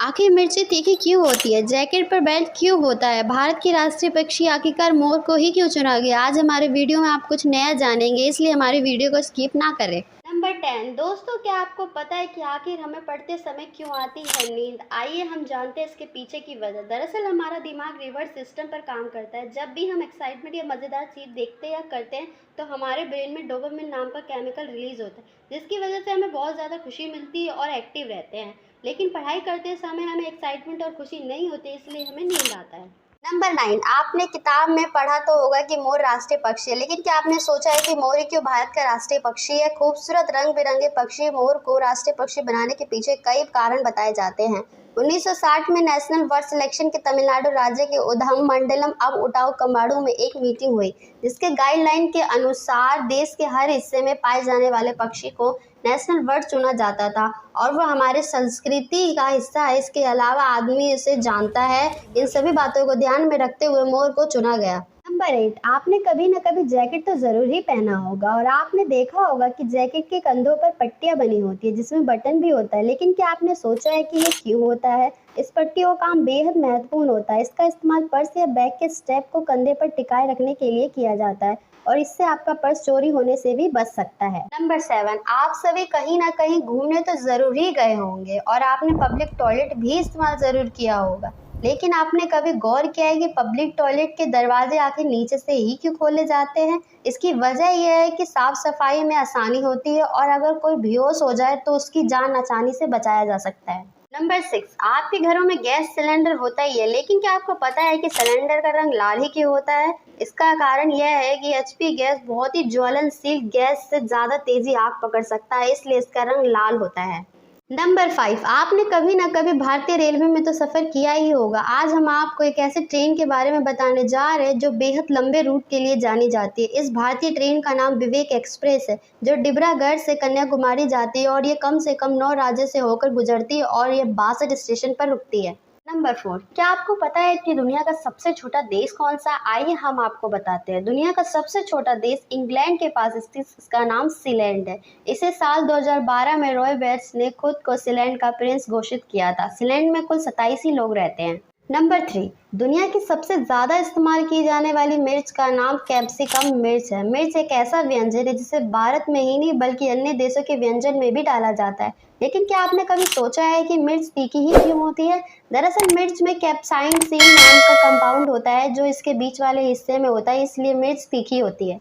आखिर मिर्ची तीखी क्यों होती है? जैकेट पर बेल्ट क्यों होता है? भारत के राष्ट्रीय पक्षी आखिरकार मोर को ही क्यों चुना गया? आज हमारे वीडियो में आप कुछ नया जानेंगे, इसलिए हमारे वीडियो को स्किप ना करें। नंबर 10 दोस्तों, क्या आपको पता है कि आखिर हमें पढ़ते समय क्यों आती है नींद? आइए हम जानते हैं इसके पीछे की वजह। दरअसल हमारा दिमाग रिवर्स सिस्टम पर काम करता है। जब भी हम एक्साइटमेंट या मज़ेदार चीज़ देखते या करते हैं तो हमारे ब्रेन में डोपामिन नाम का केमिकल रिलीज होता है, जिसकी वजह से हमें बहुत ज़्यादा खुशी मिलती है और एक्टिव रहते हैं। लेकिन पढ़ाई करते समय हमें एक्साइटमेंट और खुशी नहीं होती, इसलिए हमें नींद आता है। नंबर 9 आपने किताब में पढ़ा तो होगा कि मोर राष्ट्रीय पक्षी है, लेकिन क्या आपने सोचा है कि मोर ही क्यों भारत का राष्ट्रीय पक्षी है? खूबसूरत रंग बिरंगे पक्षी मोर को राष्ट्रीय पक्षी बनाने के पीछे कई कारण बताए जाते हैं। 1960 में नेशनल बर्ड सिलेक्शन के तमिलनाडु राज्य के उधममंडलम अब उटाव कम्बाडू में एक मीटिंग हुई, जिसके गाइडलाइन के अनुसार देश के हर हिस्से में पाए जाने वाले पक्षी को नेशनल बर्ड चुना जाता था और वह हमारे संस्कृति का हिस्सा है। इसके अलावा आदमी इसे जानता है। इन सभी बातों को ध्यान में रखते हुए मोर को चुना गया। नंबर 8 आपने कभी न कभी जैकेट तो जरूर ही पहना होगा और आपने देखा होगा कि जैकेट के कंधों पर पट्टियां बनी होती है जिसमें बटन भी होता है, लेकिन क्या आपने सोचा है कि ये क्यों होता है? इस पट्टियों का काम बेहद महत्वपूर्ण होता है। इसका इस्तेमाल पर्स या बैग के स्ट्रैप को कंधे पर टिकाए रखने के लिए किया जाता है और इससे आपका पर्स चोरी होने से भी बच सकता है। नंबर 7 आप सभी कहीं ना कहीं घूमने तो जरूर ही गए होंगे और आपने पब्लिक टॉयलेट भी इस्तेमाल जरूर किया होगा, लेकिन आपने कभी गौर किया है कि पब्लिक टॉयलेट के दरवाजे आखिर नीचे से ही क्यों खोले जाते हैं? इसकी वजह यह है कि साफ सफाई में आसानी होती है और अगर कोई बेहोश हो जाए तो उसकी जान आसानी से बचाया जा सकता है। नंबर 6 आपके घरों में गैस सिलेंडर होता ही है, लेकिन क्या आपको पता है कि सिलेंडर का रंग लाल ही क्यों होता है? इसका कारण यह है कि एचपी गैस बहुत ही ज्वलनशील गैस से ज्यादा तेजी आग पकड़ सकता है, इसलिए इसका रंग लाल होता है। नंबर 5 आपने कभी ना कभी भारतीय रेलवे में तो सफर किया ही होगा। आज हम आपको एक ऐसे ट्रेन के बारे में बताने जा रहे हैं जो बेहद लंबे रूट के लिए जानी जाती है। इस भारतीय ट्रेन का नाम विवेक एक्सप्रेस है, जो डिब्रूगढ़ से कन्याकुमारी जाती है और ये कम से कम 9 राज्यों से होकर गुजरती है और ये 62 स्टेशन पर रुकती है। नंबर 4 क्या आपको पता है कि दुनिया का सबसे छोटा देश कौन सा? आइए हम आपको बताते हैं। दुनिया का सबसे छोटा देश इंग्लैंड के पास स्थित, इसका नाम सीलैंड है। इसे साल 2012 में रॉय बेट्स ने खुद को सीलैंड का प्रिंस घोषित किया था। सीलैंड में कुल 27 ही लोग रहते हैं। नंबर 3 दुनिया की सबसे ज्यादा इस्तेमाल की जाने वाली मिर्च का नाम कैप्सिकम मिर्च है। मिर्च एक ऐसा व्यंजन है जिसे भारत में ही नहीं बल्कि अन्य देशों के व्यंजन में भी डाला जाता है, लेकिन क्या आपने कभी सोचा है कि मिर्च तीखी ही क्यों होती है? दरअसल मिर्च में कैप्साइसिन नाम का कंपाउंड होता है जो इसके बीच वाले हिस्से में होता है, इसलिए मिर्च तीखी होती है।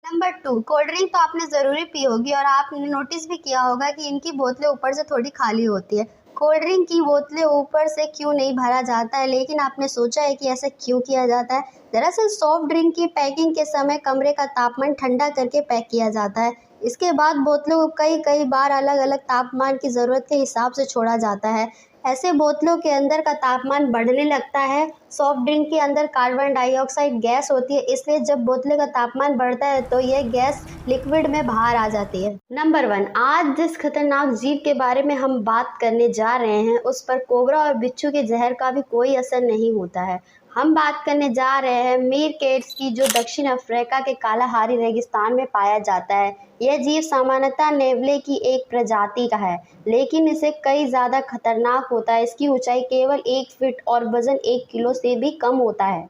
नंबर 2 कोल्ड ड्रिंक तो आपने ज़रूरी पी होगी और आपने नोटिस भी किया होगा कि इनकी बोतलें ऊपर से थोड़ी खाली होती है। कोल्ड ड्रिंक की बोतलें ऊपर से क्यों नहीं भरा जाता है, लेकिन आपने सोचा है कि ऐसा क्यों किया जाता है? दरअसल सॉफ्ट ड्रिंक की पैकिंग के समय कमरे का तापमान ठंडा करके पैक किया जाता है। इसके बाद बोतलों को कई कई बार अलग अलग तापमान की ज़रूरत के हिसाब से छोड़ा जाता है। ऐसे बोतलों के अंदर का तापमान बढ़ने लगता है। सॉफ्ट ड्रिंक के अंदर कार्बन डाइऑक्साइड गैस होती है, इसलिए जब बोतले का तापमान बढ़ता है तो यह गैस लिक्विड में बाहर आ जाती है। नंबर 1 आज जिस खतरनाक जीव के बारे में हम बात करने जा रहे हैं उस पर कोबरा और बिच्छू के जहर का भी कोई असर नहीं होता है। हम बात करने जा रहे हैं मीरकेट्स की, जो दक्षिण अफ्रीका के कालाहारी रेगिस्तान में पाया जाता है। यह जीव सामान्यतः नेवले की एक प्रजाति का है, लेकिन इसे कई ज़्यादा खतरनाक होता है। इसकी ऊंचाई केवल 1 फीट और वजन 1 किलो से भी कम होता है।